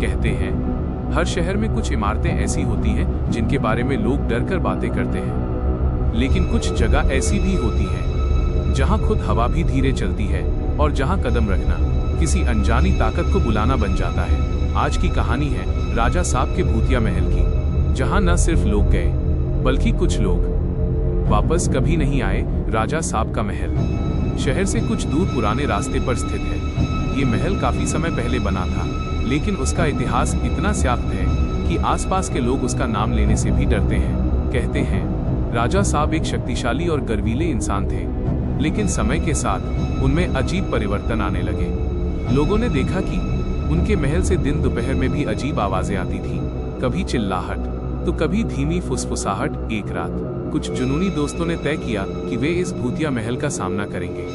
कहते हैं, हर शहर में कुछ इमारतें ऐसी होती हैं जिनके बारे में लोग डर कर बातें करते हैं, लेकिन कुछ जगह ऐसी भी होती हैं जहां खुद हवा भी धीरे चलती है और जहां कदम रखना किसी अनजानी ताकत को बुलाना बन जाता है। आज की कहानी है राजा साहब के भूतिया महल की, जहां न सिर्फ लोग गए बल्कि कुछ लोग वापस कभी नहीं आए। राजा साहब का महल शहर से कुछ दूर पुराने रास्ते पर स्थित है। ये महल काफी समय पहले बना था, लेकिन उसका इतिहास इतना स्याक्त है कि आसपास के लोग उसका नाम लेने से भी डरते हैं। कहते हैं राजा साहब एक शक्तिशाली और गर्वीले इंसान थे, लेकिन समय के साथ उनमें अजीब परिवर्तन आने लगे। लोगों ने देखा कि उनके महल से दिन दोपहर में भी अजीब आवाजें आती थी, कभी चिल्लाहट तो कभी धीमी फुसफुसाहट। एक रात कुछ जुनूनी दोस्तों ने तय किया कि वे इस भूतिया महल का सामना करेंगे।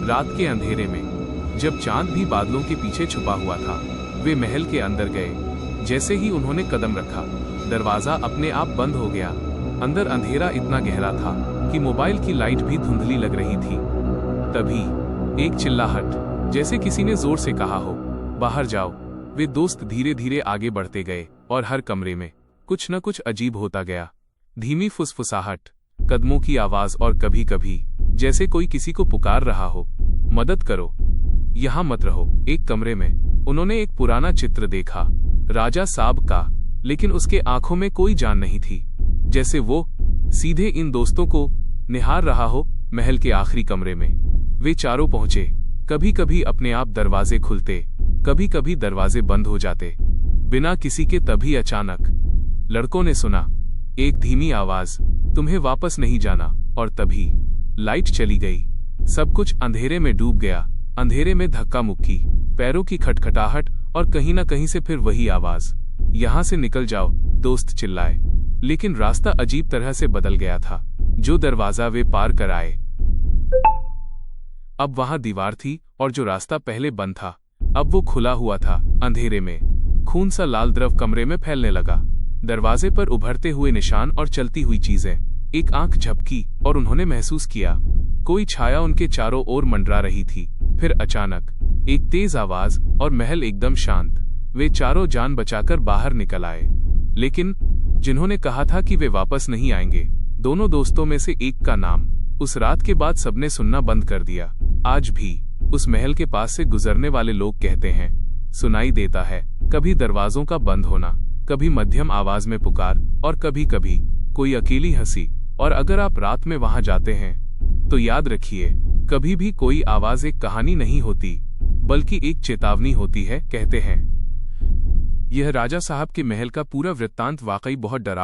रात के अंधेरे में जब चांद भी बादलों के पीछे छुपा हुआ था, वे महल के अंदर गए। जैसे ही उन्होंने कदम रखा, दरवाजा अपने आप बंद हो गया। अंदर अंधेरा इतना गहरा था कि मोबाइल की लाइट भी धुंधली लग रही थी। तभी एक चिल्लाहट, जैसे किसी ने जोर से कहा हो, बाहर जाओ। वे दोस्त धीरे धीरे आगे बढ़ते गए और हर कमरे में कुछ न कुछ अजीब होता गया। धीमी फुसफुसाहट, कदमों की आवाज और कभी कभी जैसे कोई किसी को पुकार रहा हो, मदद करो, यहाँ मत रहो। एक कमरे में उन्होंने एक पुराना चित्र देखा, राजा साहब का, लेकिन उसके आंखों में कोई जान नहीं थी, जैसे वो सीधे इन दोस्तों को निहार रहा हो। महल के आखिरी कमरे में वे चारों पहुंचे। कभी कभी अपने आप दरवाजे खुलते, कभी कभी दरवाजे बंद हो जाते बिना किसी के। तभी अचानक लड़कों ने सुना एक धीमी आवाज, तुम्हें वापस नहीं जाना। और तभी लाइट चली गई। सब कुछ अंधेरे में डूब गया। अंधेरे में धक्का मुक्की, पैरों की खटखटाहट और कहीं न कहीं से फिर वही आवाज, यहां से निकल जाओ, दोस्त चिल्लाए। लेकिन रास्ता अजीब तरह से बदल गया था। जो दरवाजा वे पार कर आए, अब वहां दीवार थी, और जो रास्ता पहले बंद था, अब वो खुला हुआ था। अंधेरे में खून सा लाल द्रव कमरे में फैलने लगा। दरवाजे पर उभरते हुए निशान और चलती हुई चीजें। एक आंख झपकी और उन्होंने महसूस किया कोई छाया उनके चारों ओर मंडरा रही थी। फिर अचानक एक तेज आवाज और महल एकदम शांत। वे चारों जान बचाकर बाहर निकल आए, लेकिन जिन्होंने कहा था कि वे वापस नहीं आएंगे, दोनों दोस्तों में से एक का नाम उस रात के बाद सबने सुनना बंद कर दिया। आज भी उस महल के पास से गुजरने वाले लोग कहते हैं, सुनाई देता है कभी दरवाजों का बंद होना, कभी मध्यम आवाज में पुकार, और कभी कभी कोई अकेली हंसी। और अगर आप रात में वहां जाते हैं तो याद रखिए, कभी भी कोई आवाज एक कहानी नहीं होती, बल्कि एक चेतावनी होती है। कहते हैं यह राजा साहब के महल का पूरा वृत्तांत वाकई बहुत डरावना